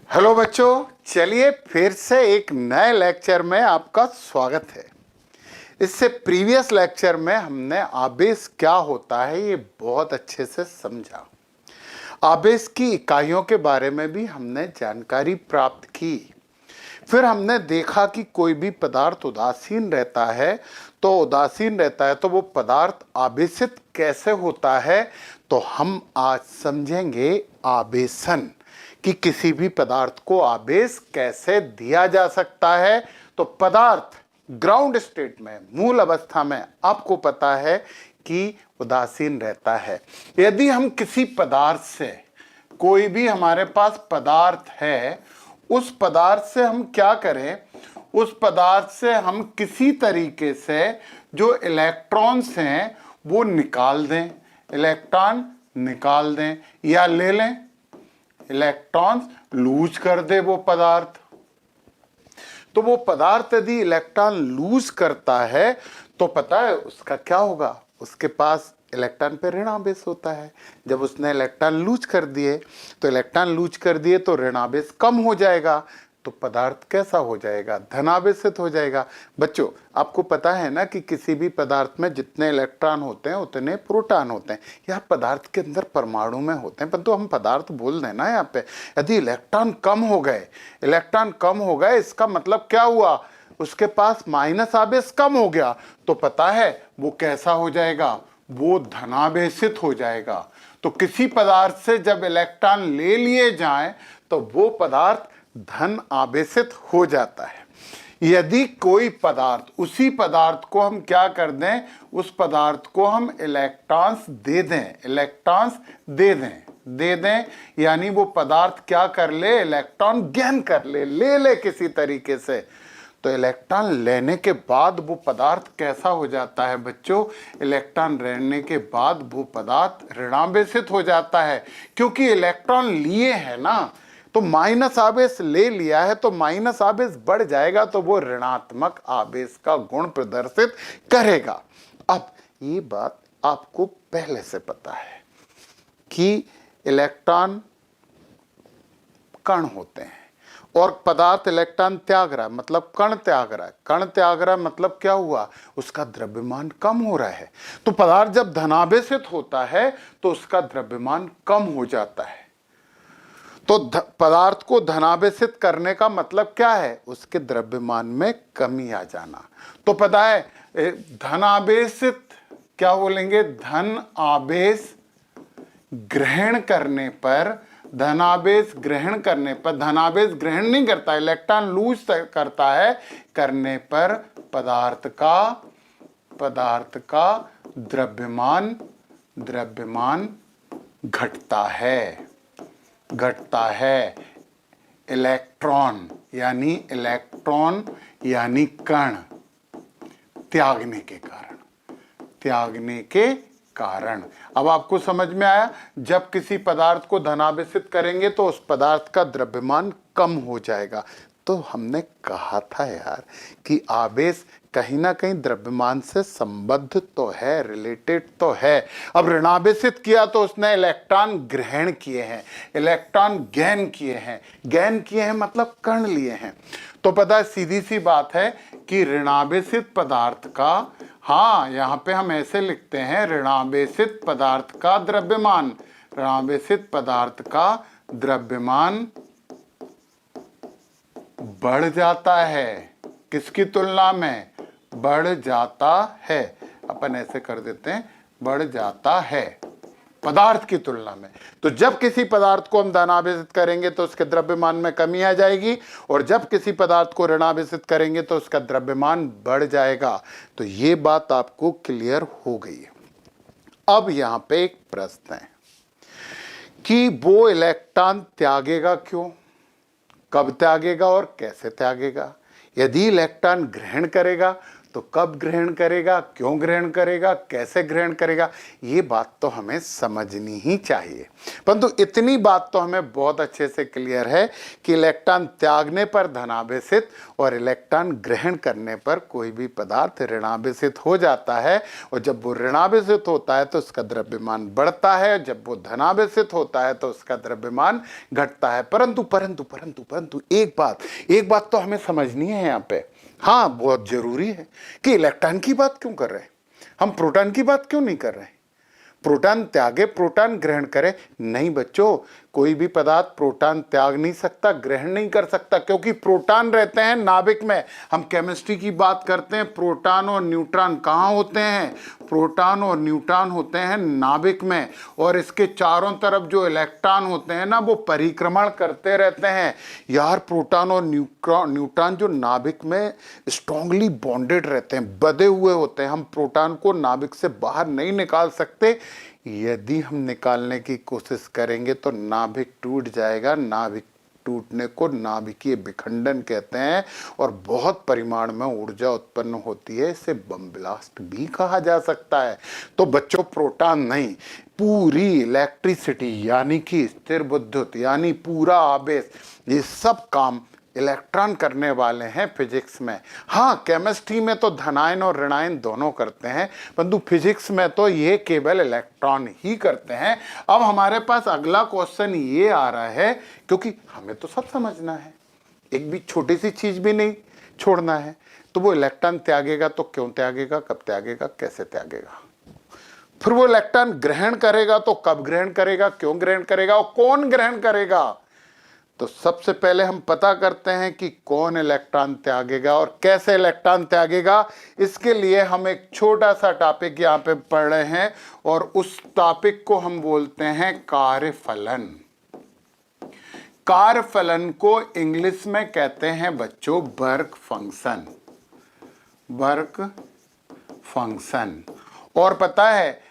Hello बच्चों, चलिए फिर से एक नए लेक्चर में आपका स्वागत है। इससे प्रीवियस लेक्चर में हमने आवेश क्या होता है ये बहुत अच्छे से समझा। आवेश की इकाइयों के बारे में भी हमने जानकारी प्राप्त की। फिर हमने देखा कि कोई भी पदार्थ उदासीन रहता है तो वो पदार्थ आवेशित कैसे होता है। तो हम आज समझेंगे आवेशन कि किसी भी पदार्थ को आवेश कैसे दिया जा सकता है। तो पदार्थ ग्राउंड स्टेट में, मूल अवस्था में, आपको पता है कि उदासीन रहता है। यदि हम किसी पदार्थ से, कोई भी हमारे पास पदार्थ है, उस पदार्थ से हम क्या करें, उस पदार्थ से हम किसी तरीके से जो इलेक्ट्रॉन्स हैं वो निकाल दें, इलेक्ट्रॉन निकाल दें या ले लें, इलेक्ट्रॉन्स लूज कर दे वो पदार्थ। तो वो पदार्थ यदि इलेक्ट्रॉन लूज करता है तो पता है उसका क्या होगा, उसके पास इलेक्ट्रॉन पे ऋण आवेश होता है। जब उसने इलेक्ट्रॉन लूज कर दिए तो ऋण आवेश कम हो जाएगा, तो पदार्थ कैसा हो जाएगा, धनावेशित हो जाएगा। बच्चों, आपको पता है ना कि किसी भी पदार्थ में जितने इलेक्ट्रॉन होते हैं उतने प्रोटॉन होते हैं। यह पदार्थ के अंदर परमाणु में होते हैं, परंतु हम पदार्थ बोल दें ना यहाँ पे। यदि इलेक्ट्रॉन कम हो गए, इसका मतलब क्या हुआ, उसके पास माइनस आवेश कम हो गया, तो पता है वो कैसा हो जाएगा, वो धनावेशित हो जाएगा। तो किसी पदार्थ से जब इलेक्ट्रॉन ले लिए जाएं तो वो पदार्थ धन आवेशित हो जाता है। यदि कोई पदार्थ, उसी पदार्थ को हम क्या कर दें, उस पदार्थ को हम इलेक्ट्रॉन्स दे दें, यानी वो पदार्थ क्या कर ले, इलेक्ट्रॉन गेन कर ले किसी तरीके से, तो इलेक्ट्रॉन लेने के बाद वो पदार्थ कैसा हो जाता है बच्चों, इलेक्ट्रॉन लेने के बाद वो पदार्थ ऋणावेशित हो जाता है। क्योंकि इलेक्ट्रॉन लिए है ना, तो माइनस आवेश ले लिया है, तो माइनस आवेश बढ़ जाएगा, तो वो ऋणात्मक आवेश का गुण प्रदर्शित करेगा। अब ये बात आपको पहले से पता है कि इलेक्ट्रॉन कण होते हैं और पदार्थ इलेक्ट्रॉन त्याग रहा है, मतलब कण त्याग रहा है, मतलब क्या हुआ, उसका द्रव्यमान कम हो रहा है। तो पदार्थ जब धनावेशित होता है तो उसका द्रव्यमान कम हो जाता है। तो पदार्थ को धनावेशित करने का मतलब क्या है, उसके द्रव्यमान में कमी आ जाना। तो पता है धनावेशित क्या बोलेंगे, धन आवेश ग्रहण करने पर, धनावेश ग्रहण नहीं करता, इलेक्ट्रॉन लूज करता है, करने पर पदार्थ का द्रव्यमान घटता है। इलेक्ट्रॉन यानी कण त्यागने के कारण। अब आपको समझ में आया, जब किसी पदार्थ को धनावेशित करेंगे तो उस पदार्थ का द्रव्यमान कम हो जाएगा। तो हमने कहा था यार कि आवेश कहीं ना कहीं द्रव्यमान से संबद्ध तो है, रिलेटेड तो है। अब ऋणावेशित किया तो उसने इलेक्ट्रॉन ग्रहण किए हैं, इलेक्ट्रॉन गेन किए हैं मतलब कण लिए हैं। तो पता है, सीधी सी बात है कि ऋणावेशित पदार्थ का, हाँ यहाँ पे हम ऐसे लिखते हैं, ऋणावेशित पदार्थ का द्रव्यमान बढ़ जाता है। किसकी तुलना में, बढ़ जाता है, अपन ऐसे कर देते हैं, बढ़ जाता है पदार्थ की तुलना में। तो जब किसी पदार्थ को हम धनावेशित करेंगे तो उसके द्रव्यमान में कमी आ जाएगी, और जब किसी पदार्थ को ऋणावेशित करेंगे तो उसका द्रव्यमान बढ़ जाएगा। तो ये बात आपको क्लियर हो गई है। अब यहां पे एक प्रश्न है कि वो इलेक्ट्रॉन त्यागेगा क्यों, कब त्यागेगा और कैसे त्यागेगा। यदि इलेक्ट्रॉन ग्रहण करेगा तो कब ग्रहण करेगा, क्यों ग्रहण करेगा, कैसे ग्रहण करेगा, ये बात तो हमें समझनी ही चाहिए। परंतु इतनी बात तो हमें बहुत अच्छे से क्लियर है कि इलेक्ट्रॉन त्यागने पर धनावेशित और इलेक्ट्रॉन ग्रहण करने पर कोई भी पदार्थ ऋणावेशित हो जाता है, और जब वो ऋणावेशित होता है तो उसका द्रव्यमान बढ़ता है, जब वो धनावेशित होता है तो उसका द्रव्यमान घटता है। परंतु परंतु परंतु परंतु एक बात तो हमें समझनी है यहाँ पे, हाँ बहुत जरूरी है कि इलेक्ट्रॉन की बात क्यों कर रहे हैं, हम प्रोटॉन की बात क्यों नहीं कर रहे हैं। प्रोटॉन त्यागे प्रोटॉन ग्रहण करे, नहीं बच्चों, कोई भी पदार्थ प्रोटॉन त्याग नहीं सकता, ग्रहण नहीं कर सकता, क्योंकि प्रोटॉन रहते हैं नाभिक में। हम केमिस्ट्री की बात करते हैं, प्रोटॉन और न्यूट्रॉन कहाँ होते हैं, प्रोटॉन और न्यूट्रॉन होते हैं नाभिक में, और इसके चारों तरफ जो इलेक्ट्रॉन होते हैं ना वो परिक्रमण करते रहते हैं। यार प्रोटॉन और न्यूट्रॉन जो नाभिक में स्ट्रांगली बॉन्डेड रहते हैं, बंधे हुए होते हैं, हम प्रोटॉन को नाभिक से बाहर नहीं निकाल सकते। यदि हम निकालने की कोशिश करेंगे तो नाभिक टूट जाएगा। नाभिक टूटने को नाभिकीय विखंडन कहते हैं, और बहुत परिमाण में ऊर्जा उत्पन्न होती है, इसे बम ब्लास्ट भी कहा जा सकता है। तो बच्चों प्रोटॉन नहीं, पूरी इलेक्ट्रिसिटी यानी कि स्थिर विद्युत यानी पूरा आवेश, ये सब काम इलेक्ट्रॉन करने वाले हैं फिजिक्स में। हाँ केमिस्ट्री में तो धनायन और ऋणायन दोनों करते हैं, परंतु फिजिक्स में तो ये केवल इलेक्ट्रॉन ही करते हैं। अब हमारे पास अगला क्वेश्चन ये आ रहा है, क्योंकि हमें तो सब समझना है, एक भी छोटी सी चीज भी नहीं छोड़ना है। तो वो इलेक्ट्रॉन त्यागेगा तो क्यों त्यागेगा, कब त्यागेगा, कैसे त्यागेगा, फिर वो इलेक्ट्रॉन ग्रहण करेगा तो कब ग्रहण करेगा, क्यों ग्रहण करेगा और कौन ग्रहण करेगा। तो सबसे पहले हम पता करते हैं कि कौन इलेक्ट्रॉन त्यागेगा और कैसे इलेक्ट्रॉन त्यागेगा। इसके लिए हम एक छोटा सा टॉपिक यहाँ पे पढ़ रहे हैं, और उस टॉपिक को हम बोलते हैं कार्यफलन। कार्यफलन को इंग्लिश में कहते हैं बच्चों वर्क फंक्शन, वर्क फंक्शन। और पता है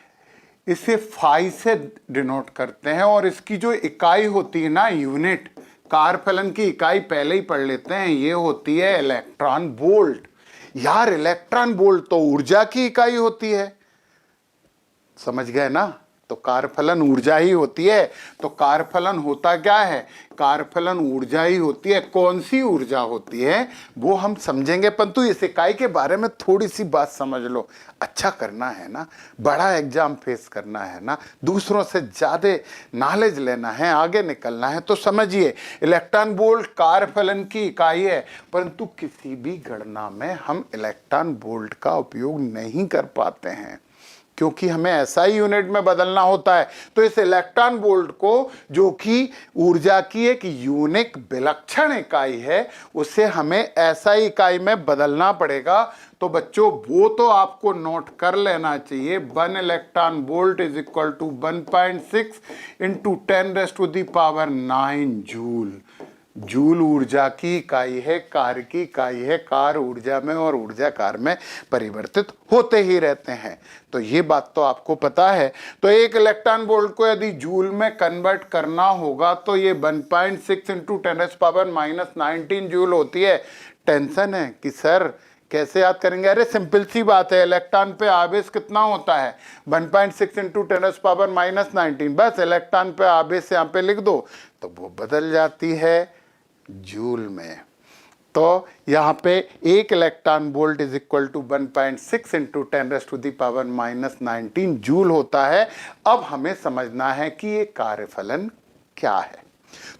इसे फाई से डिनोट करते हैं, और इसकी जो इकाई होती है ना यूनिट, कार्यफलन की इकाई पहले ही पढ़ लेते हैं, ये होती है इलेक्ट्रॉन वोल्ट। यार इलेक्ट्रॉन वोल्ट तो ऊर्जा की इकाई होती है, समझ गए ना। तो कार्यफलन ऊर्जा ही होती है। तो कार्यफलन होता क्या है, कार्यफलन ऊर्जा ही होती है। कौन सी ऊर्जा होती है वो हम समझेंगे, परंतु इस इकाई के बारे में थोड़ी सी बात समझ लो। अच्छा करना है ना, बड़ा एग्जाम फेस करना है ना, दूसरों से ज्यादा नॉलेज लेना है, आगे निकलना है, तो समझिए इलेक्ट्रॉन वोल्ट कार्यफलन की इकाई है। परंतु किसी भी गणना में हम इलेक्ट्रॉन वोल्ट का उपयोग नहीं कर पाते हैं, क्योंकि हमें एसआई यूनिट में बदलना होता है। तो इस इलेक्ट्रॉन वोल्ट को, जो कि ऊर्जा की एक यूनिक विलक्षण इकाई है, उसे हमें एसआई इकाई में बदलना पड़ेगा। तो बच्चों वो तो आपको नोट कर लेना चाहिए, 1 electron volt is equal to 1.6 into 10⁻⁹ joule. Joule ऊर्जा की इकाई है, कार्य की इकाई है। कार्य ऊर्जा में और ऊर्जा कार्य में परिवर्तित होते ही रहते हैं। तो ये बात तो आपको पता है। तो एक इलेक्ट्रॉन वोल्ट को यदि जूल में कन्वर्ट करना होगा तो ये 1.6 इंटू 10⁻⁹ जूल होती है। टेंशन है कि सर कैसे याद करेंगे, अरे सिंपल सी बात है, इलेक्ट्रॉन पे आवेश कितना होता है 1.6 इंटू 10⁻⁹, बस इलेक्ट्रॉन पे आवेश यहाँ पे लिख दो तो वो बदल जाती है जूल में। तो यहाँ पे एक electron volt is equal to 1.6 into 10⁻⁹ joule होता है। अब हमें समझना है कि ये कार्यफलन क्या है।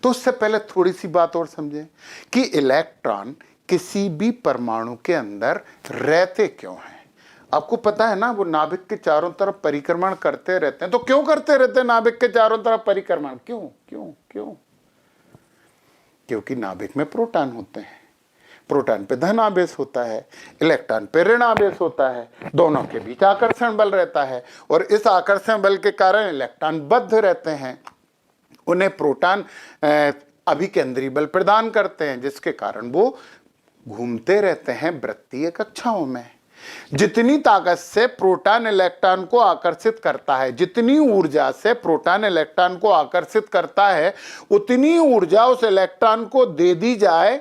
तो उससे पहले थोड़ी सी बात और समझें कि इलेक्ट्रॉन किसी भी परमाणु के अंदर रहते क्यों हैं। आपको पता है ना, वो नाभिक के चारों तरफ परिक्रमण करते रहते हैं। तो क्यों करते रहते हैं नाभिक के चारों तरफ परिक्रमण, क्यों क्यों क्यों? क्योंकि नाभिक में प्रोटॉन होते हैं, प्रोटॉन पे धन आवेश होता है, इलेक्ट्रॉन पे ऋण आवेश होता है, दोनों के बीच आकर्षण बल रहता है, और इस आकर्षण बल के कारण इलेक्ट्रॉन बद्ध रहते हैं। उन्हें प्रोटॉन अभिकेंद्री बल प्रदान करते हैं, जिसके कारण वो घूमते रहते हैं वृत्तीय कक्षाओं में। जितनी ताकत से प्रोटॉन इलेक्ट्रॉन को आकर्षित करता है, जितनी ऊर्जा से प्रोटॉन इलेक्ट्रॉन को आकर्षित करता है, उतनी ऊर्जा उस इलेक्ट्रॉन को दे दी जाए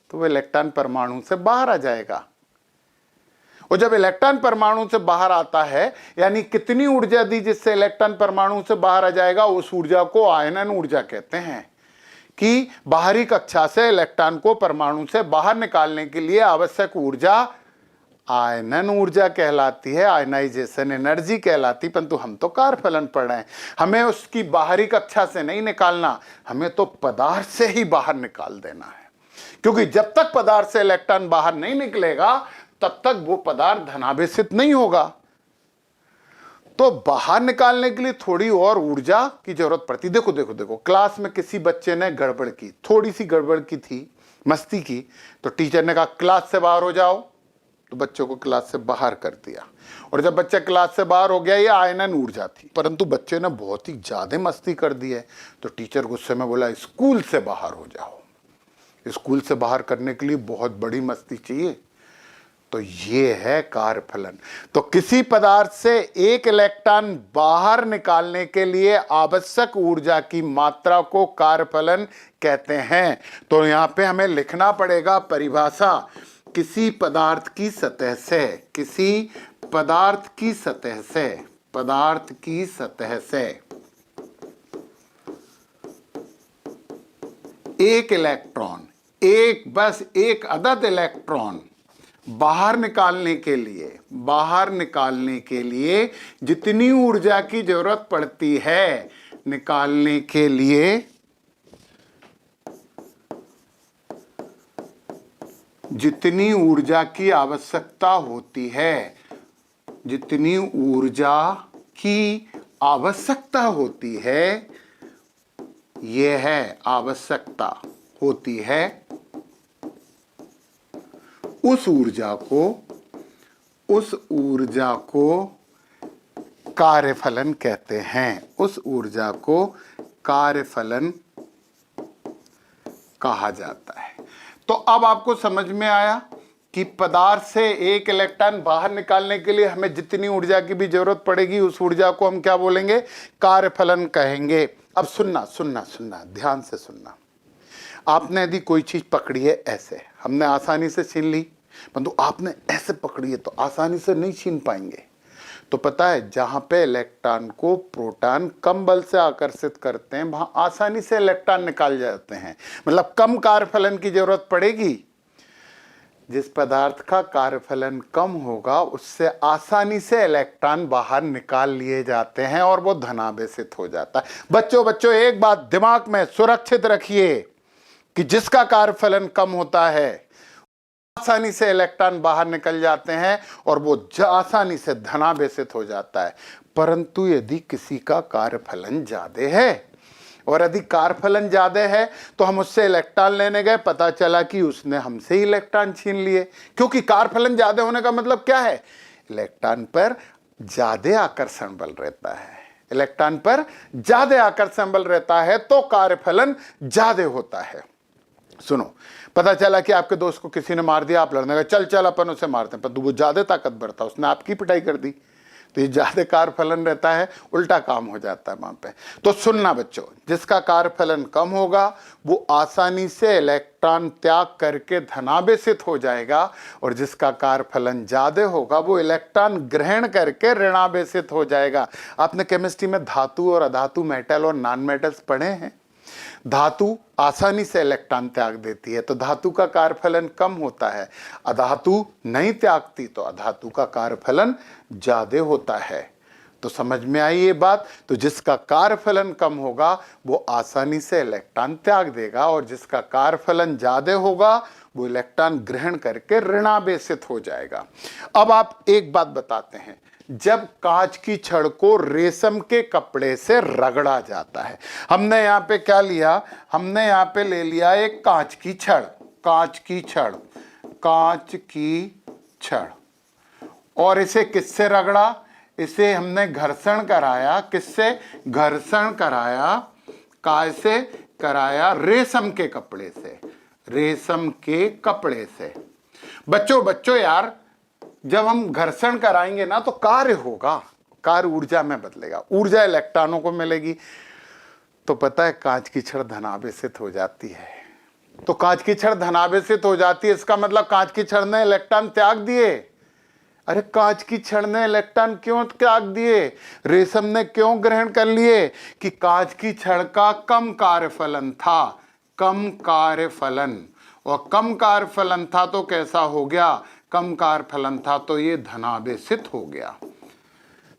तो वो इलेक्ट्रॉन परमाणु से बाहर आ जाएगा। और जब इलेक्ट्रॉन परमाणु से बाहर आता है, यानी कितनी ऊर्जा दी जिससे इलेक्ट्रॉन परमाणु से बाहर आ जाएगा, उस ऊर्जा को आयनन ऊर्जा कहते हैं। कि बाहरी कक्षा से इलेक्ट्रॉन को परमाणु से बाहर निकालने के लिए आवश्यक ऊर्जा आयनन ऊर्जा कहलाती है, आयनाइजेशन एनर्जी कहलाती। परंतु हम तो कार्यफलन पढ़ रहे हैं, हमें उसकी बाहरी कक्षा से नहीं निकालना, हमें तो पदार्थ से ही बाहर निकाल देना है। क्योंकि जब तक पदार्थ से इलेक्ट्रॉन बाहर नहीं निकलेगा तब तक वो पदार्थ धनावेशित नहीं होगा। तो बाहर निकालने के लिए थोड़ी और ऊर्जा की जरूरत पड़ती। देखो देखो देखो, क्लास में किसी बच्चे ने गड़बड़ की, थोड़ी सी गड़बड़ की थी, मस्ती की, तो टीचर ने कहा क्लास से बाहर हो जाओ, तो बच्चों को क्लास से बाहर कर दिया। और जब बच्चा क्लास से बाहर हो गया, ये आयनन ऊर्जा थी, परंतु बच्चे ने बहुत ही ज्यादा मस्ती कर दी है, तो टीचर गुस्से में बोला स्कूल से बाहर हो जाओ। स्कूल से बाहर करने के लिए बहुत बड़ी मस्ती चाहिए। तो ये है कार्यफलन। तो किसी पदार्थ से एक इलेक्ट्रॉन बाहर निकालने के लिए आवश्यक ऊर्जा की मात्रा को कार्यफलन कहते हैं। तो यहां पे हमें लिखना पड़ेगा परिभाषा, किसी पदार्थ की सतह से, किसी पदार्थ की सतह से, पदार्थ की सतह से एक इलेक्ट्रॉन, एक बस एक अदद इलेक्ट्रॉन बाहर निकालने के लिए जितनी ऊर्जा की जरूरत पड़ती है, निकालने के लिए जितनी ऊर्जा की आवश्यकता होती है, जितनी ऊर्जा की आवश्यकता होती है, यह है आवश्यकता होती है, उस ऊर्जा को कार्यफलन कहते हैं। उस ऊर्जा को कार्यफलन कहा जाता है। तो अब आपको समझ में आया कि पदार्थ से एक इलेक्ट्रॉन बाहर निकालने के लिए हमें जितनी ऊर्जा की भी जरूरत पड़ेगी, उस ऊर्जा को हम क्या बोलेंगे, कार्यफलन कहेंगे। अब सुनना सुनना सुनना, ध्यान से सुनना। आपने यदि कोई चीज पकड़ी है ऐसे, हमने आसानी से छीन ली, परंतु आपने ऐसे पकड़ी है तो आसानी से नहीं छीन पाएंगे। तो पता है, जहां पे इलेक्ट्रॉन को प्रोटॉन कम बल से आकर्षित करते हैं, वहां आसानी से इलेक्ट्रॉन निकाल जाते हैं, मतलब कम कार्यफलन की जरूरत पड़ेगी। जिस पदार्थ का कार्यफलन कम होगा उससे आसानी से इलेक्ट्रॉन बाहर निकाल लिए जाते हैं और वो धनावेशित हो जाता है। बच्चों एक बात दिमाग में सुरक्षित रखिए कि जिसका कार्यफलन कम होता है, आसानी से इलेक्ट्रॉन बाहर निकल जाते हैं और वो आसानी से धनावेशित हो जाता है। परंतु यदि किसी का कार्यफलन ज्यादा है, और यदि कार्यफलन ज्यादा है तो हम उससे इलेक्ट्रॉन लेने गए, पता चला कि उसने हमसे ही इलेक्ट्रॉन छीन लिए। क्योंकि कार्यफलन ज्यादा होने का मतलब क्या है, इलेक्ट्रॉन पर ज्यादा आकर्षण बल रहता है। इलेक्ट्रॉन पर ज्यादा आकर्षण बल रहता है तो कार्यफलन ज्यादा होता है। सुनो, पता चला कि आपके दोस्त को किसी ने मार दिया, आप लड़ने गए, चल चल अपन उसे मारते हैं, पर वो ज्यादा ताकतवर था, उसने आपकी पिटाई कर दी, तो ये ज्यादा कार्यफलन रहता है, उल्टा काम हो जाता है वहां पे। तो सुनना बच्चों, जिसका कार्यफलन कम होगा वो आसानी से इलेक्ट्रॉन त्याग करके धनावेशित हो जाएगा, और जिसका कार्यफलन ज्यादा होगा वो इलेक्ट्रॉन ग्रहण करके ऋणावेशित हो जाएगा। आपने केमिस्ट्री में धातु और अधातु, मेटल और नॉन मेटल्स पढ़े हैं। धातु आसानी से इलेक्ट्रॉन त्याग देती है तो धातु का कार्यफलन कम होता है, अधातु नहीं त्यागती तो अधातु का कार्यफलन ज्यादा होता है। तो समझ में आई ये बात। तो जिसका कार्यफलन कम होगा वो आसानी से इलेक्ट्रॉन त्याग देगा, और जिसका कार्यफलन ज्यादा होगा वो इलेक्ट्रॉन ग्रहण करके ऋणावेशित हो जाएगा। अब आप एक बात बताते हैं, जब कांच की छड़ को रेशम के कपड़े से रगड़ा जाता है, हमने यहाँ पे क्या लिया, हमने यहाँ पे ले लिया एक कांच की छड़, कांच की छड़, कांच की छड़, और इसे किससे रगड़ा, इसे हमने घर्षण कराया। किससे घर्षण कराया, काय से कराया, रेशम के कपड़े से, रेशम के कपड़े से। बच्चों यार, जब हम घर्षण कराएंगे ना तो कार्य होगा, कार्य ऊर्जा में बदलेगा, ऊर्जा इलेक्ट्रॉनों को मिलेगी। तो पता है कांच की छड़ धनावेशित हो जाती है। तो कांच की छड़ धनावेशित हो जाती है, इसका मतलब कांच की छड़ ने इलेक्ट्रॉन त्याग दिए। अरे कांच की छड़ ने इलेक्ट्रॉन क्यों त्याग दिए? रेशम ने क्यों ग्रहण कर लिए? कि कांच की छड़ का कम कार्यफलन था, कम कार्यफलन। और कम कार्यफलन था तो कैसा हो गया? कम कार्यफलन था तो ये धनावेशित हो गया।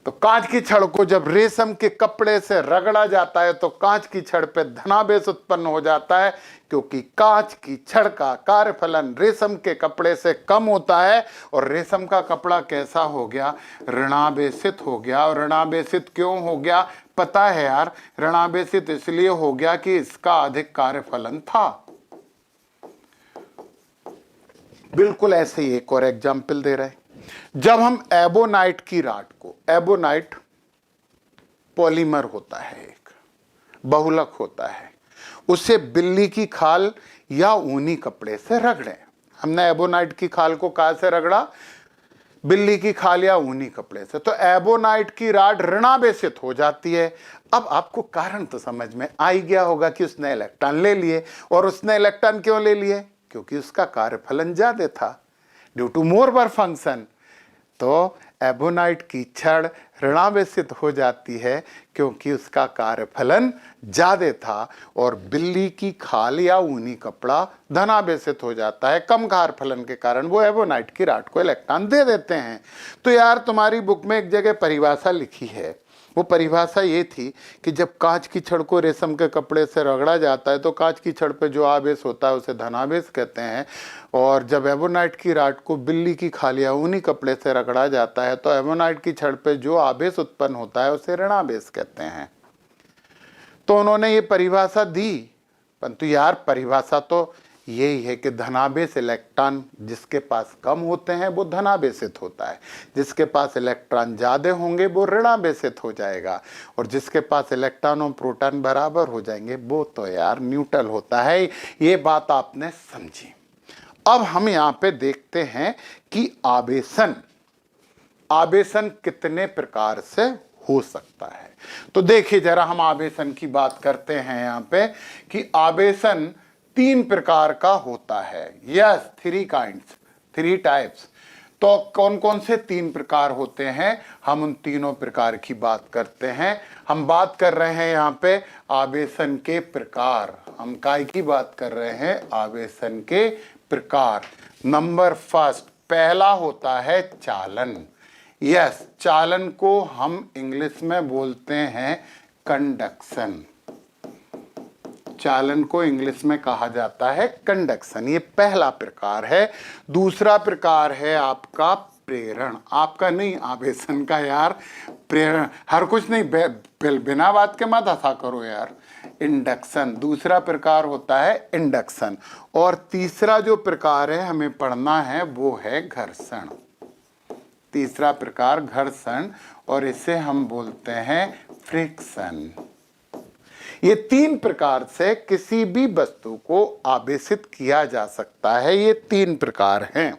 तो कांच की छड़ को जब रेशम के कपड़े से रगड़ा जाता है तो कांच की छड़ पे धनावेश उत्पन्न हो जाता है, क्योंकि कांच की छड़ का कार्यफलन रेशम के कपड़े से कम होता है। और रेशम का कपड़ा कैसा हो गया? ऋणावेशित हो गया। और ऋणावेशित क्यों हो गया? पता है यार, ऋणावेशित इसलिए हो गया कि इसका अधिक कार्यफलन था। बिल्कुल ऐसे ही एक और एग्जाम्पल दे रहे हैं। जब हम एबोनाइट की राड को, एबोनाइट पॉलीमर होता है, एक बहुलक होता है, उसे बिल्ली की खाल या ऊनी कपड़े से रगड़ें। हमने एबोनाइट की खाल को कहां से रगड़ा? बिल्ली की खाल या ऊनी कपड़े से। तो एबोनाइट की राड ऋणावेशित हो जाती है। अब आपको कारण तो समझ में आ ही गया होगा कि उसने इलेक्ट्रॉन ले लिए। और उसने इलेक्ट्रॉन क्यों ले लिए? क्योंकि उसका कार्यफलन ज्यादा था, due to more work function. तो एबोनाइट की छड़ ऋणावेशित हो जाती है क्योंकि उसका कार्यफलन ज्यादा था। और बिल्ली की खाल या ऊनी कपड़ा धनावेशित हो जाता है, कम कार्यफलन के कारण वो एबोनाइट की राड को इलेक्ट्रॉन दे देते हैं। तो यार तुम्हारी बुक में एक जगह परिभाषा लिखी है, वो परिभाषा ये थी कि जब कांच की छड़ को रेशम के कपड़े से रगड़ा जाता है तो कांच की छड़ पे जो आवेश होता है उसे धनावेश कहते हैं। और जब एबोनाइट की राड को बिल्ली की खाल या ऊनी कपड़े से रगड़ा जाता है तो एबोनाइट की छड़ पे जो आवेश उत्पन्न होता है उसे ऋणावेश कहते हैं। तो उन्होंने ये परिभाषा दी, परंतु यार परिभाषा तो यही है कि धनावेश इलेक्ट्रॉन जिसके पास कम होते हैं वो धनावेशित होता है, जिसके पास इलेक्ट्रॉन ज्यादा होंगे वो ऋणावेशित हो जाएगा, और जिसके पास इलेक्ट्रॉन और प्रोटॉन बराबर हो जाएंगे वो तो यार न्यूट्रल होता है। ये बात आपने समझी। अब हम यहाँ पे देखते हैं कि आवेशन, आवेशन कितने प्रकार से हो सकता है। तो देखिए जरा, हम आवेशन की बात करते हैं यहाँ पे कि आवेशन 3 प्रकार का होता है। Yes, 3 kinds, 3 types. तो कौन कौन से 3 प्रकार होते हैं? हम उन तीनों प्रकार की बात करते हैं। हम बात कर रहे हैं यहाँ पे आवेशन के प्रकार। हम काय की बात कर रहे हैं? आवेशन के प्रकार। नंबर फर्स्ट, पहला होता है चालन। यस, चालन को हम इंग्लिश में बोलते हैं कंडक्शन। चालन को इंग्लिश में कहा जाता है कंडक्शन। ये पहला प्रकार है। दूसरा प्रकार है आपका प्रेरण। आपका नहीं, आवेशन का यार, प्रेरण। हर कुछ नहीं, बिना बात के मत हंसा करो यार। इंडक्शन दूसरा प्रकार होता है, इंडक्शन। और तीसरा जो प्रकार है हमें पढ़ना है वो है घर्षण। तीसरा प्रकार घर्षण, और इसे हम बोलते हैं फ्रिक्शन। ये 3 प्रकार से किसी भी वस्तु को आवेशित किया जा सकता है। ये 3 प्रकार हैं।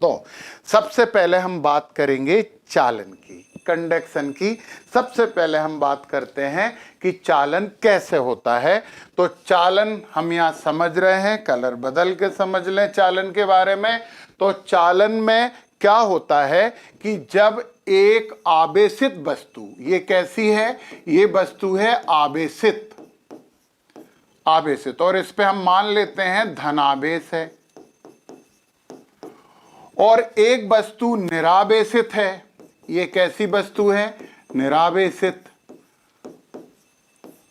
तो सबसे पहले हम बात करेंगे चालन की, कंडक्शन की। सबसे पहले हम बात करते हैं कि चालन कैसे होता है। तो चालन हम यहाँ समझ रहे हैं, कलर बदल के समझ लें चालन के बारे में। तो चालन में क्या होता है कि जब एक आवेशित वस्तु, ये कैसी है? ये वस्तु है आवेशित, आवेशित, और इस पे हम मान लेते हैं धनावेश है। और एक वस्तु निरावेशित है। ये कैसी वस्तु है? निरावेशित।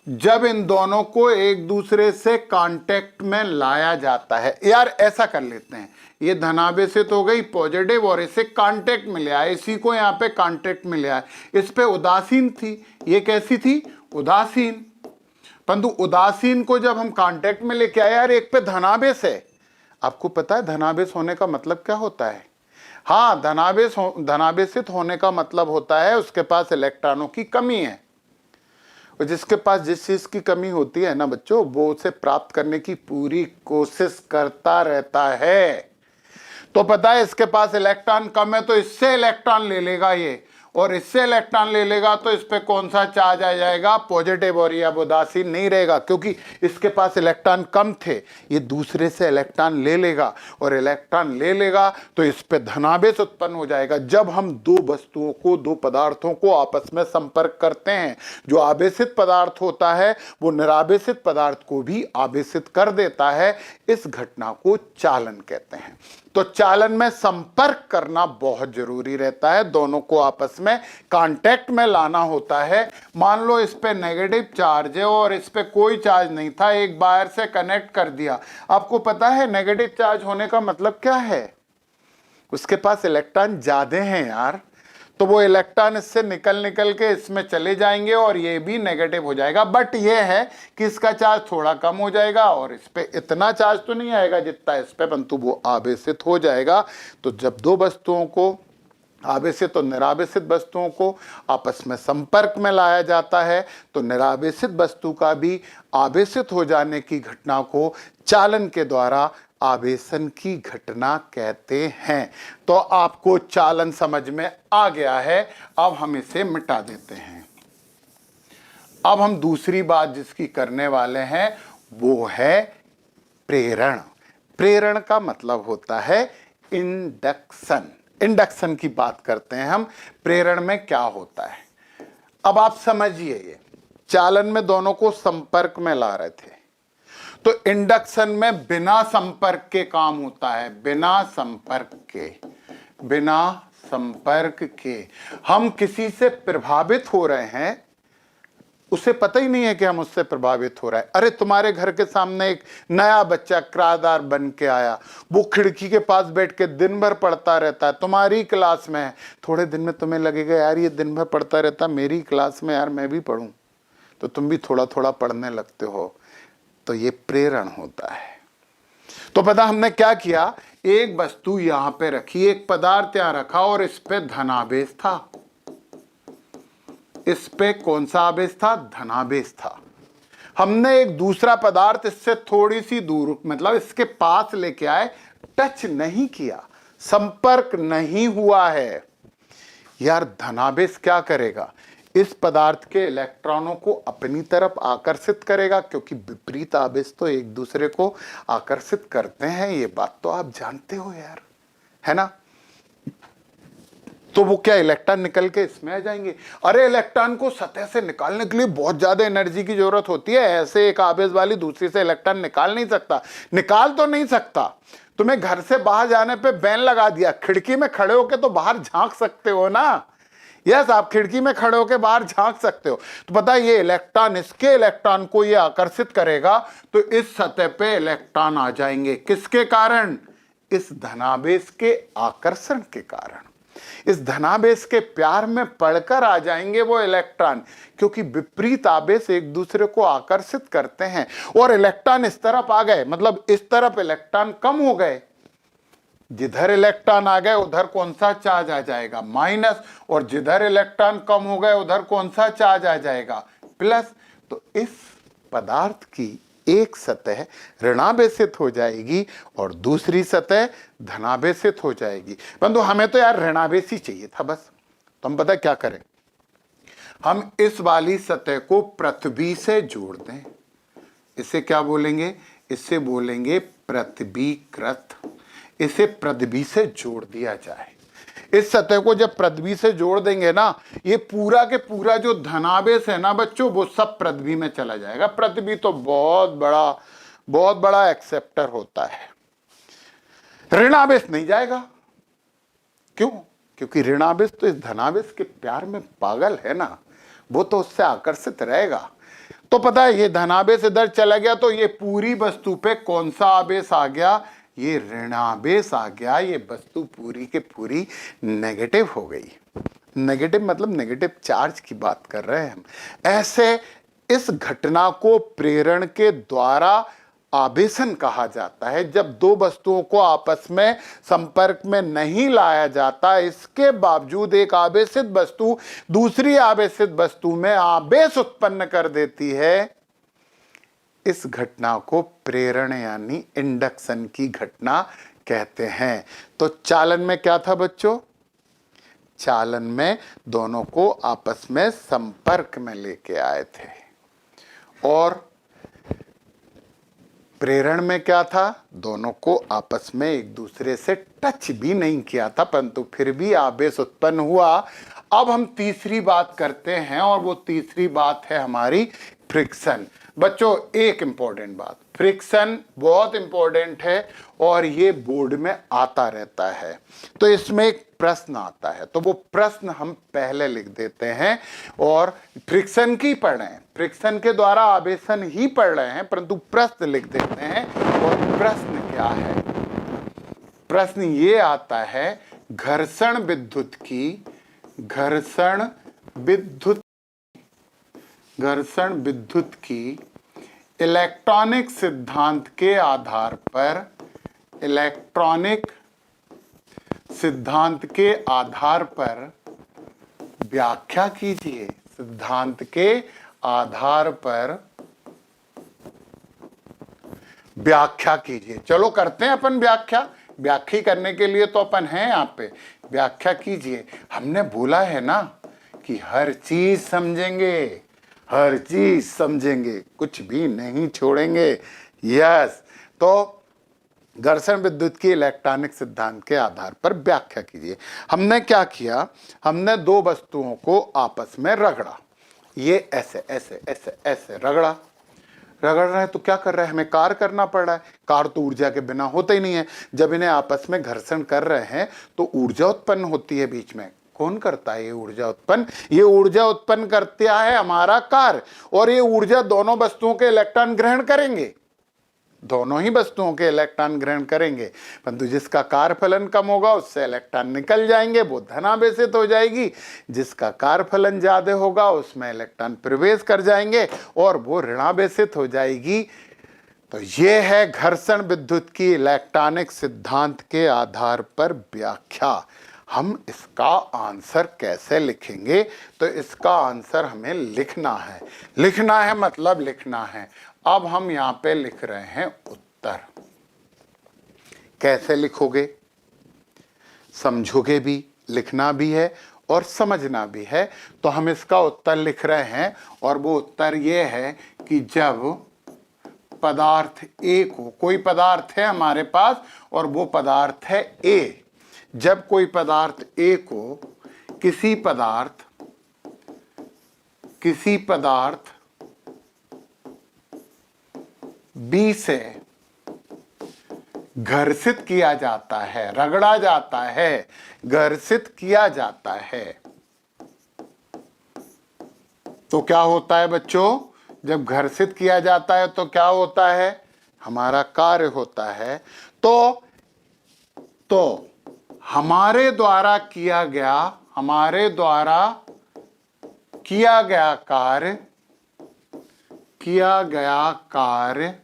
जब इन दोनों को एक दूसरे से कांटेक्ट में लाया जाता है, यार ऐसा कर लेते हैं, ये धनावेशित हो गई पॉजिटिव, और इसे कांटेक्ट में ले आए, इसी को यहाँ पे कांटेक्ट में ले आए। इस पे उदासीन थी, ये कैसी थी? उदासीन। परंतु उदासीन को जब हम कांटेक्ट में लेके आए, यार एक पे धनावेश है। आपको पता है धनावेश होने का मतलब क्या होता है? हाँ, धनावेशित होने का मतलब होता है उसके पास इलेक्ट्रॉनों की कमी है। और जिसके पास जिस चीज की कमी होती है ना बच्चों, वो उसे प्राप्त करने की पूरी कोशिश करता रहता है। तो पता है इसके पास इलेक्ट्रॉन कम है तो इससे इलेक्ट्रॉन ले लेगा ये, और इससे इलेक्ट्रॉन ले लेगा तो इस पे कौन सा चार्ज आ जाएगा, पॉजिटिव, और यह उदासीन नहीं रहेगा क्योंकि इसके पास इलेक्ट्रॉन कम थे। ये दूसरे से इलेक्ट्रॉन ले लेगा और इलेक्ट्रॉन ले लेगा तो इस पे धनावेश उत्पन्न हो जाएगा। जब हम दो वस्तुओं को, दो पदार्थों को आपस में संपर्क करते हैं, जो आवेशित पदार्थ होता है वो निरावेशित पदार्थ को भी आवेशित कर देता है। इस घटना को चालन कहते हैं। तो चालन में संपर्क करना बहुत जरूरी रहता है, दोनों को आपस में कांटेक्ट में लाना होता है। मान लो इस पे नेगेटिव चार्ज है और इस पे कोई चार्ज नहीं था, एक वायर से कनेक्ट कर दिया। आपको पता है नेगेटिव चार्ज होने का मतलब क्या है? उसके पास इलेक्ट्रॉन ज्यादा हैं यार, तो वो इलेक्ट्रॉन इससे निकल के इसमें चले जाएंगे और ये भी नेगेटिव हो जाएगा। बट ये है कि इसका चार्ज थोड़ा कम हो जाएगा और इस पे इतना चार्ज तो नहीं आएगा जितना इस पे, परंतु वो आवेशित हो जाएगा। तो जब दो वस्तुओं को, आवेशित और निरावेशित वस्तुओं को आपस में संपर्क में लाया जाता है तो निरावेशित वस्तु का भी आवेशित हो जाने की घटना को चालन के द्वारा आवेशन की घटना कहते हैं। तो आपको चालन समझ में आ गया है, अब हम इसे मिटा देते हैं। अब हम दूसरी बात जिसकी करने वाले हैं वो है प्रेरण। प्रेरण का मतलब होता है इंडक्शन। इंडक्शन की बात करते हैं हम, प्रेरण में क्या होता है। अब आप समझिए, ये चालन में दोनों को संपर्क में ला रहे थे, तो इंडक्शन में बिना संपर्क के काम होता है। बिना संपर्क के हम किसी से प्रभावित हो रहे हैं, उसे पता ही नहीं है कि हम उससे प्रभावित हो रहे हैं। अरे तुम्हारे घर के सामने एक नया बच्चा किराएदार बन के आया, वो खिड़की के पास बैठ के दिन भर पढ़ता रहता है, तुम्हारी क्लास में है। थोड़े दिन में तुम्हें लगेगा यार ये दिन भर पढ़ता रहता, मेरी क्लास में यार मैं भी पढ़ूं, तो तुम भी थोड़ा थोड़ा पढ़ने लगते हो। तो ये प्रेरण होता है। तो पता हमने क्या किया, एक वस्तु यहां पे रखी, एक पदार्थ यहां रखा और इस पे धनावेश था। इस पे कौन सा आवेश था? धनावेश था। हमने एक दूसरा पदार्थ इससे थोड़ी सी दूर, मतलब इसके पास लेके आए, टच नहीं किया, संपर्क नहीं हुआ है। यार धनावेश क्या करेगा? इस पदार्थ के इलेक्ट्रॉनों को अपनी तरफ आकर्षित करेगा, क्योंकि विपरीत आवेश तो एक दूसरे को आकर्षित करते हैं, ये बात तो आप जानते हो यार, है ना। तो वो क्या, इलेक्ट्रॉन निकल के इसमें आ जाएंगे। अरे इलेक्ट्रॉन को सतह से निकालने के लिए बहुत ज्यादा एनर्जी की जरूरत होती है, ऐसे एक आवेश वाली दूसरी से इलेक्ट्रॉन निकाल नहीं सकता। निकाल तो नहीं सकता, तुम्हें घर से बाहर जाने पे बैन लगा दिया, खिड़की में खड़े होके तो बाहर झांक सकते हो ना। यस, आप खिड़की में खड़े होकर बाहर झांक सकते हो। तो पता है ये इलेक्ट्रॉन, इसके इलेक्ट्रॉन को ये आकर्षित करेगा, तो इस सतह पे इलेक्ट्रॉन आ जाएंगे। किसके कारण? इस धनावेश के आकर्षण के कारण, इस धनावेश के प्यार में पड़कर आ जाएंगे वो इलेक्ट्रॉन, क्योंकि विपरीत आवेश एक दूसरे को आकर्षित करते हैं। और इलेक्ट्रॉन इस तरफ आ गए, मतलब इस तरफ इलेक्ट्रॉन कम हो गए, जिधर इलेक्ट्रॉन आ गए उधर कौन सा चार्ज आ जाएगा? माइनस। और जिधर इलेक्ट्रॉन कम हो गए उधर कौन सा चार्ज आ जाएगा? प्लस। तो इस पदार्थ की एक सतह ऋणावेशित हो जाएगी और दूसरी सतह धनावेशित हो जाएगी। परंतु हमें तो यार ऋणावेश ही चाहिए था बस। तो हम पता क्या करें, हम इस वाली सतह को पृथ्वी से जोड़ दें। इसे क्या बोलेंगे? इसे बोलेंगे पृथ्वीकृत। इसे पृथ्वी से जोड़ दिया जाए। इस सतह को जब पृथ्वी से जोड़ देंगे ना, ये पूरा के पूरा जो धनावेश है ना बच्चों, वो सब पृथ्वी में चला जाएगा। पृथ्वी तो बहुत बड़ा एक्सेप्टर होता है, ऋणावेश नहीं जाएगा। क्यों? क्योंकि ऋणावेश तो इस धनावेश के प्यार में पागल है ना, वो तो उससे आकर्षित रहेगा। तो पता है ये धनावेश इधर चला गया तो ये पूरी वस्तु पे कौन सा आवेश आ गया? ये ऋणावेश आ गया। ये वस्तु पूरी के पूरी नेगेटिव हो गई। नेगेटिव मतलब नेगेटिव चार्ज की बात कर रहे हैं हम। ऐसे इस घटना को प्रेरण के द्वारा आवेशन कहा जाता है। जब दो वस्तुओं को आपस में संपर्क में नहीं लाया जाता, इसके बावजूद एक आवेशित वस्तु दूसरी आवेशित वस्तु में आवेश उत्पन्न कर देती है, इस घटना को प्रेरण यानी इंडक्शन की घटना कहते हैं। तो चालन में क्या था बच्चों? चालन में दोनों को आपस में संपर्क में लेके आए थे। और प्रेरण में क्या था, दोनों को आपस में एक दूसरे से टच भी नहीं किया था, परंतु फिर भी आवेश उत्पन्न हुआ। अब हम तीसरी बात करते हैं और वो तीसरी बात है हमारी फ्रिक्शन। बच्चों एक इंपॉर्टेंट बात, फ्रिक्शन बहुत इंपॉर्टेंट है और ये बोर्ड में आता रहता है। तो इसमें एक प्रश्न आता है, तो वो प्रश्न हम पहले लिख देते हैं और फ्रिक्शन की पढ़ रहे हैं, फ्रिक्शन के द्वारा आवेशन ही पढ़ रहे हैं, परंतु प्रश्न लिख देते हैं। और प्रश्न क्या है, प्रश्न ये आता है घर्षण विद्युत की, घर्षण विद्युत की इलेक्ट्रॉनिक सिद्धांत के आधार पर, इलेक्ट्रॉनिक सिद्धांत के आधार पर व्याख्या कीजिए, सिद्धांत के आधार पर व्याख्या कीजिए। चलो करते हैं अपन व्याख्या, व्याख्या करने के लिए तो अपन हैं यहाँ पे, व्याख्या कीजिए। हमने बोला है ना कि हर चीज समझेंगे, हर चीज समझेंगे, कुछ भी नहीं छोड़ेंगे। यस, तो घर्षण विद्युत की इलेक्ट्रॉनिक सिद्धांत के आधार पर व्याख्या कीजिए। हमने क्या किया, हमने दो वस्तुओं को आपस में रगड़ा, ये ऐसे ऐसे ऐसे ऐसे रगड़ा, रगड़ रहे हैं तो क्या कर रहा है, हमें कार्य करना पड़ रहा है। कार्य तो ऊर्जा के बिना होता ही नहीं है। जब इन्हें आपस में घर्षण कर रहे हैं तो ऊर्जा उत्पन्न होती है बीच में। कौन करता है ये ऊर्जा उत्पन्न, ये ऊर्जा उत्पन्न करता है हमारा कार्य। और ये ऊर्जा दोनों वस्तुओं के इलेक्ट्रॉन ग्रहण करेंगे, दोनों ही वस्तुओं के इलेक्ट्रॉन ग्रहण करेंगे, परंतु जिसका कार्यफलन कम होगा उससे इलेक्ट्रॉन निकल जाएंगे, वो धनावेशित हो जाएगी। जिसका कार्यफलन ज्यादा होगा उसमें इलेक्ट्रॉन प्रवेश कर जाएंगे और वो ऋणावेशित हो जाएगी। तो ये है घर्षण विद्युत की इलेक्ट्रॉनिक सिद्धांत के आधार पर व्याख्या। हम इसका आंसर कैसे लिखेंगे, तो इसका आंसर हमें लिखना है, लिखना है मतलब लिखना है। अब हम यहां पे लिख रहे हैं उत्तर। कैसे लिखोगे, समझोगे भी, लिखना भी है और समझना भी है। तो हम इसका उत्तर लिख रहे हैं और वो उत्तर ये है कि जब पदार्थ ए को, कोई पदार्थ है हमारे पास और वो पदार्थ है ए, जब कोई पदार्थ ए को किसी पदार्थ बी से घर्षित किया जाता है, रगड़ा जाता है, घर्षित किया जाता है, तो क्या होता है बच्चों, जब घर्षित किया जाता है तो क्या होता है, हमारा कार्य होता है। तो हमारे द्वारा किया गया कार्य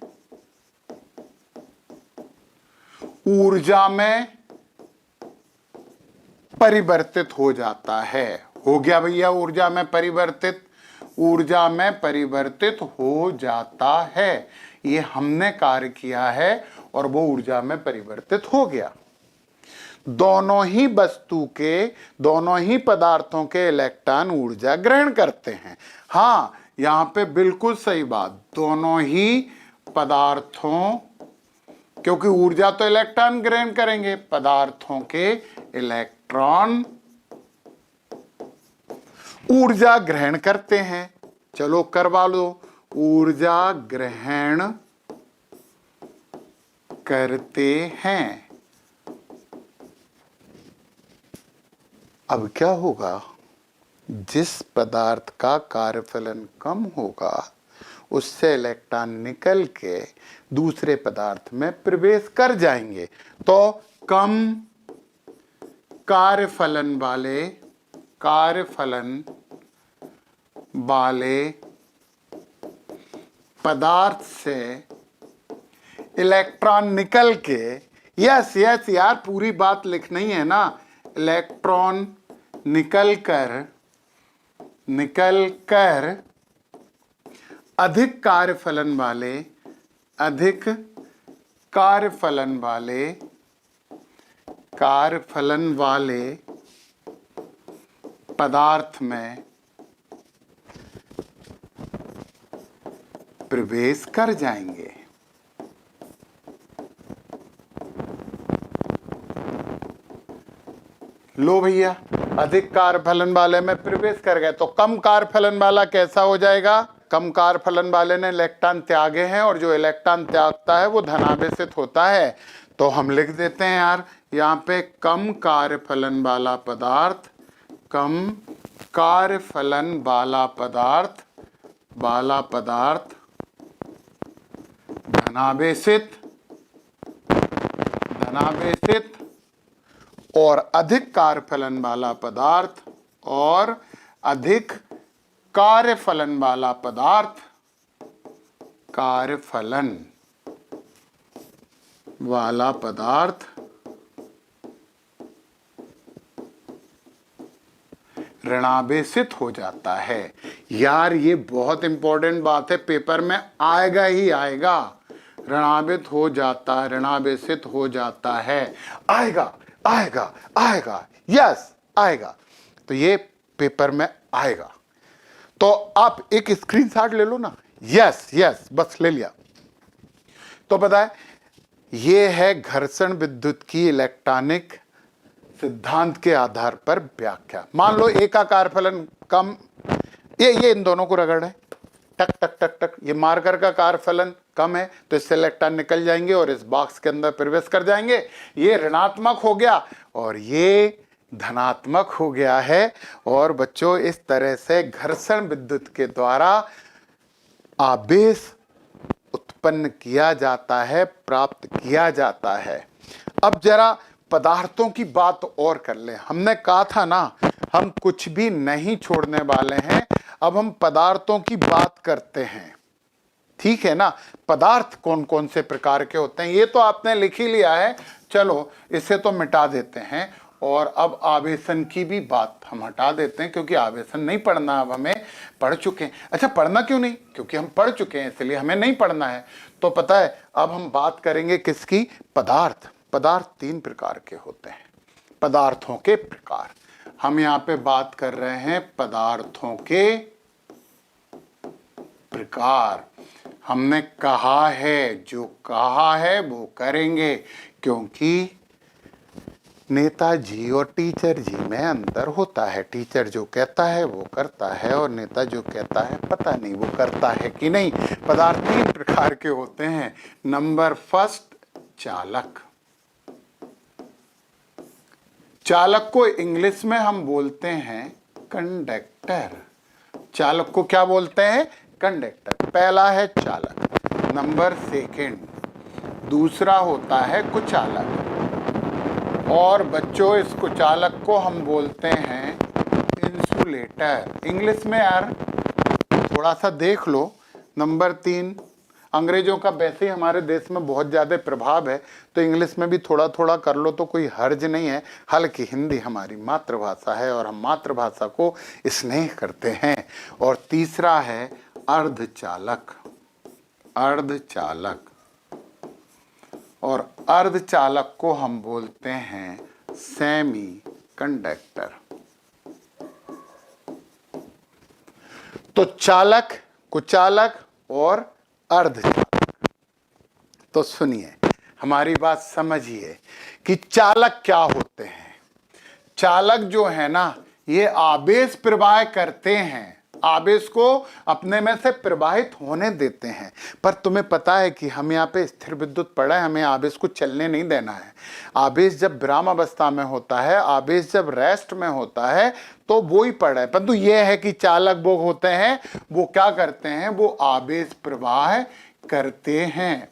ऊर्जा में परिवर्तित हो जाता है। हो गया भैया, ऊर्जा में परिवर्तित हो जाता है। ये हमने कार्य किया है और वो ऊर्जा में परिवर्तित हो गया। दोनों ही पदार्थों के इलेक्ट्रॉन ऊर्जा ग्रहण करते हैं। हाँ, यहां पे बिल्कुल सही बात, दोनों ही पदार्थों, क्योंकि ऊर्जा तो इलेक्ट्रॉन ग्रहण करेंगे, पदार्थों के इलेक्ट्रॉन ऊर्जा ग्रहण करते हैं। चलो करवा लो, ऊर्जा ग्रहण करते हैं। अब क्या होगा, जिस पदार्थ का कार्यफलन कम होगा उससे इलेक्ट्रॉन निकल के दूसरे पदार्थ में प्रवेश कर जाएंगे। तो कम कार्यफलन वाले पदार्थ से इलेक्ट्रॉन निकल के, यस यार पूरी बात लिखना ही है ना, इलेक्ट्रॉन निकल कर अधिक कार्यफलन वाले पदार्थ में प्रवेश कर जाएंगे। लो भैया, अधिक कार्यफलन वाले में प्रवेश कर गए, तो कम कार्यफलन वाला कैसा हो जाएगा? कम कार्यफलन वाले ने इलेक्ट्रॉन त्यागे हैं, और जो इलेक्ट्रॉन त्यागता है वो धनावेशित होता है। तो हम लिख देते हैं यार यहाँ पे, कम कार्यफलन वाला पदार्थ, कम कार्यफलन वाला पदार्थ धनावेशित और अधिक कार्यफलन वाला पदार्थ ऋणावेशित हो जाता है। यार ये बहुत इंपॉर्टेंट बात है, पेपर में आएगा ही आएगा। ऋणावेशित हो जाता है, आएगा, यस आएगा। तो ये पेपर में आएगा। तो आप एक स्क्रीनशॉट ले लो ना। यस बस ले लिया। तो पता है, ये है घर्षण विद्युत की इलेक्ट्रॉनिक सिद्धांत के आधार पर व्याख्या। मान लो एक का कार्यफलन कम, ये इन दोनों को रगड़ है, टक टक टक टक, ये मार्कर का कार्यफलन कम है, तो इससे इलेक्ट्रॉन निकल जाएंगे और इस बॉक्स के अंदर प्रवेश कर जाएंगे। ये ऋणात्मक हो गया और ये धनात्मक हो गया है। और बच्चों, इस तरह से घर्षण विद्युत के द्वारा आवेश उत्पन्न किया जाता है, प्राप्त किया जाता है। अब जरा पदार्थों की बात और कर ले। हमने कहा था ना, हम कुछ भी नहीं छोड़ने वाले हैं। अब हम पदार्थों की बात करते हैं, ठीक है ना। पदार्थ कौन कौन से प्रकार के होते हैं ये तो आपने लिख ही लिया है, चलो इसे तो मिटा देते हैं। और अब आवेशन की भी बात हम हटा देते हैं, क्योंकि आवेशन नहीं पढ़ना, अब हमें पढ़ चुके हैं। अच्छा, पढ़ना क्यों नहीं? क्योंकि हम पढ़ चुके हैं, इसलिए हमें नहीं पढ़ना है। तो पता है, अब हम बात करेंगे किसकी? पदार्थ। पदार्थ तीन प्रकार के होते हैं, पदार्थों के प्रकार। हम यहाँ पे बात कर रहे हैं पदार्थों के प्रकार। हमने कहा है, जो कहा है वो करेंगे, क्योंकि नेताजी और टीचर जी में अंतर होता है। टीचर जो कहता है वो करता है, और नेता जो कहता है पता नहीं वो करता है कि नहीं। पदार्थ तीन प्रकार के होते हैं। नंबर फर्स्ट, चालक। चालक को इंग्लिश में हम बोलते हैं कंडक्टर। चालक को क्या बोलते हैं? कंडक्टर। पहला है चालक। नंबर सेकंड, दूसरा होता है कुचालक। और बच्चों, इस कुचालक को हम बोलते हैं इंसुलेटर। इंग्लिश में यार थोड़ा सा देख लो। नंबर तीन, अंग्रेजों का वैसे ही हमारे देश में बहुत ज़्यादा प्रभाव है, तो इंग्लिश में भी थोड़ा थोड़ा कर लो तो कोई हर्ज नहीं है। हालांकि हिंदी हमारी मातृभाषा है और हम मातृभाषा को स्नेह करते हैं। और तीसरा है अर्धचालक। अर्धचालक, और अर्धचालक को हम बोलते हैं सेमी कंडक्टर। तो चालक, कुचालक और अर्धचालक। तो सुनिए, हमारी बात समझिए कि चालक क्या होते हैं। चालक जो है ना, ये आवेश प्रवाह करते हैं, आवेश को अपने में से प्रवाहित होने देते हैं। पर तुम्हें पता है कि हम यहाँ पे स्थिर विद्युत पढ़ा है, हमें आवेश को चलने नहीं देना है। आवेश जब विराम अवस्था में होता है, आवेश जब रेस्ट में होता है, तो वो ही पढ़ा है। परंतु ये है कि चालक वो होते हैं, वो क्या करते हैं? वो आवेश प्रवाह करते हैं।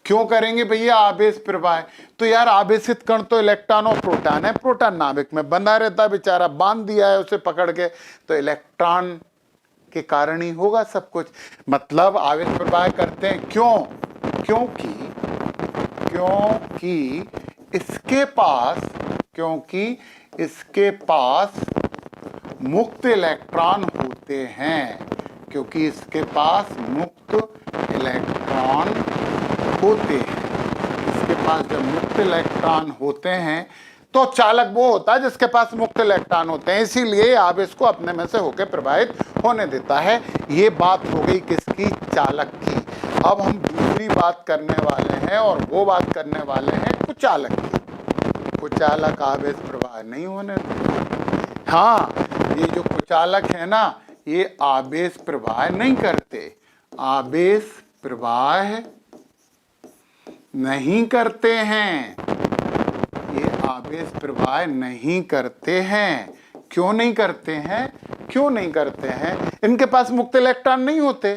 क्यों करेंगे भैया आवेश प्रवाह? तो यार आवेशित कण तो इलेक्ट्रॉन और प्रोटॉन है, प्रोटॉन नाभिक में बंधा रहता है, बेचारा बांध दिया है उसे पकड़ के, तो इलेक्ट्रॉन के कारण ही होगा सब कुछ। मतलब आवेश प्रवाह करते हैं। क्यों? क्योंकि इसके पास मुक्त इलेक्ट्रॉन होते हैं। क्योंकि इसके पास मुक्त इलेक्ट्रॉन होते हैं। इसके पास जब मुक्त इलेक्ट्रॉन होते हैं तो चालक वो होता है जिसके पास मुक्त इलेक्ट्रॉन होते हैं, इसीलिए आवेश को अपने में से होकर प्रवाहित होने देता है। ये बात हो गई किसकी? चालक की। अब हम दूसरी बात करने वाले हैं और वो बात करने वाले हैं कुचालक की। कुचालक आवेश प्रवाह नहीं होने देते। हाँ, ये जो कुचालक है ना, ये आवेश प्रवाह नहीं करते, आवेश प्रवाह नहीं करते हैं, ये आवेश प्रवाह नहीं करते हैं। क्यों नहीं करते हैं? क्यों नहीं करते हैं? इनके पास मुक्त इलेक्ट्रॉन नहीं होते।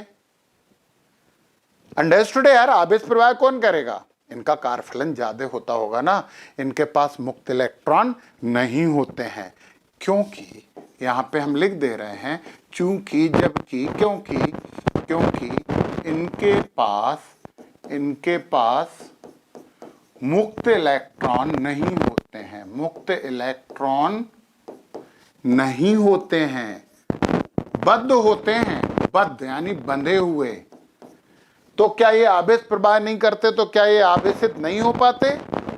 अंडरस्टूड है यार? आवेश प्रवाह कौन करेगा? इनका कार्यफलन ज्यादा होता होगा ना, इनके पास मुक्त इलेक्ट्रॉन नहीं होते हैं। क्योंकि यहां पे हम लिख दे रहे हैं चूंकि, जबकि, क्योंकि, क्योंकि इनके पास मुक्त इलेक्ट्रॉन नहीं होते हैं, मुक्त इलेक्ट्रॉन नहीं होते हैं, बद्ध होते हैं, बद्ध यानी बंधे हुए। तो क्या ये आवेश प्रवाह नहीं करते? तो क्या ये आवेशित नहीं हो पाते?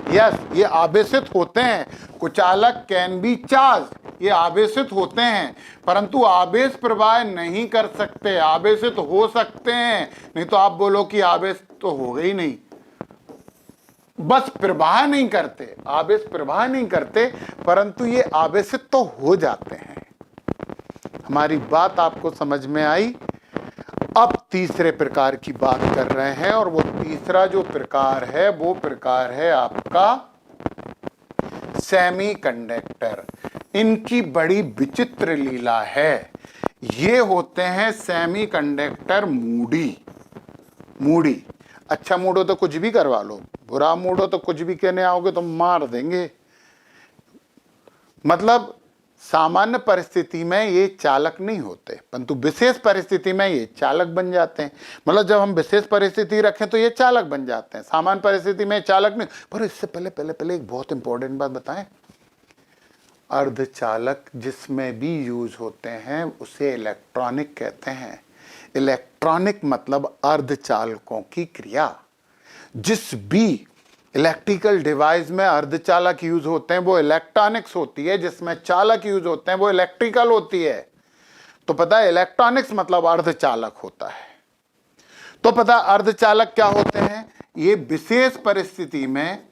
यस, ये आवेशित होते हैं। कुचालक कैन बी चार्ज, ये आवेशित होते हैं, परंतु आवेश प्रवाह नहीं कर सकते। आवेशित हो सकते हैं, नहीं तो आप बोलो कि आवेश तो हो गई नहीं, बस प्रवाह नहीं करते, आवेश प्रवाह नहीं करते, परंतु ये आवेशित तो हो जाते हैं। हमारी बात आपको समझ में आई? अब तीसरे प्रकार की बात कर रहे हैं, और वो तीसरा जो प्रकार है वो प्रकार है आपका सेमीकंडक्टर। इनकी बड़ी विचित्र लीला है। ये होते हैं सेमीकंडक्टर मूडी। मूडी, अच्छा मूड हो तो कुछ भी करवा लो, बुरा मूड हो तो कुछ भी कहने आओगे तो मार देंगे। मतलब सामान्य परिस्थिति में ये चालक नहीं होते, परंतु विशेष परिस्थिति में ये चालक बन जाते हैं। मतलब जब हम विशेष परिस्थिति रखें तो ये चालक बन जाते हैं, सामान्य परिस्थिति में चालक नहीं। पर इससे पहले एक बहुत इंपॉर्टेंट बात बताएं। अर्धचालक जिसमें भी यूज होते हैं उसे इलेक्ट्रॉनिक कहते हैं। इलेक्ट्रॉनिक मतलब अर्धचालकों की क्रिया। जिस भी इलेक्ट्रिकल डिवाइस में अर्धचालक यूज होते हैं वो इलेक्ट्रॉनिक्स होती है, जिसमें चालक यूज होते हैं वो इलेक्ट्रिकल होती है। तो पता है इलेक्ट्रॉनिक्स मतलब अर्धचालक होता है। तो पता अर्धचालक क्या होते हैं? ये विशेष परिस्थिति में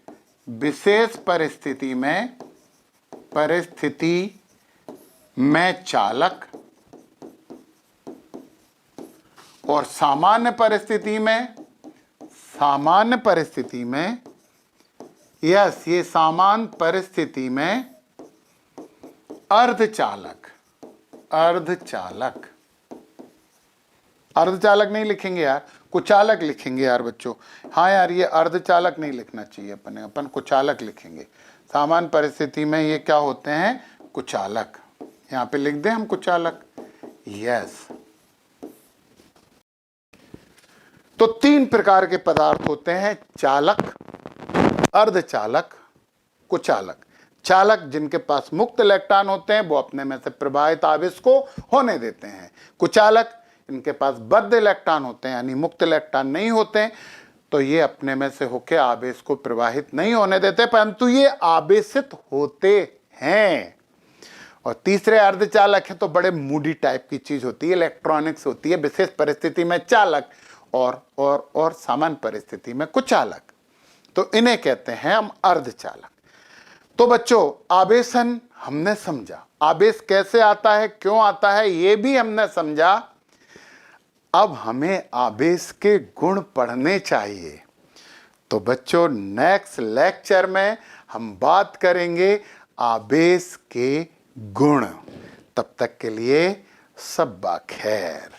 चालक, और सामान्य परिस्थिति में यस, ये सामान्य परिस्थिति में अर्धचालक नहीं लिखेंगे यार, कुचालक लिखेंगे यार बच्चों। हाँ यार, ये अर्धचालक नहीं लिखना चाहिए, अपन कुचालक लिखेंगे। सामान्य परिस्थिति में ये क्या होते हैं? कुचालक। यहां पे लिख दें हम कुचालक। यस। तो तीन प्रकार के पदार्थ होते हैं: चालक, अर्धचालक, कुचालक। चालक जिनके पास मुक्त इलेक्ट्रॉन होते हैं वो अपने में से प्रवाहित आवेश को होने देते हैं। कुचालक इनके पास बद्ध इलेक्ट्रॉन होते हैं यानी मुक्त इलेक्ट्रॉन नहीं होते हैं, तो ये अपने में से होकर आवेश को प्रवाहित नहीं होने देते, परंतु ये आवेशित होते हैं। और तीसरे अर्धचालक है तो बड़े मूडी टाइप की चीज होती है, इलेक्ट्रॉनिक्स होती है। विशेष परिस्थिति में चालक और सामान्य परिस्थिति में कुचालक, तो इन्हें कहते हैं हम अर्धचालक। तो बच्चों आवेशन हमने समझा, आवेश कैसे आता है, क्यों आता है, ये भी हमने समझा। अब हमें आवेश के गुण पढ़ने चाहिए। तो बच्चों नेक्स्ट लेक्चर में हम बात करेंगे आवेश के गुण। तब तक के लिए सब्बा खैर।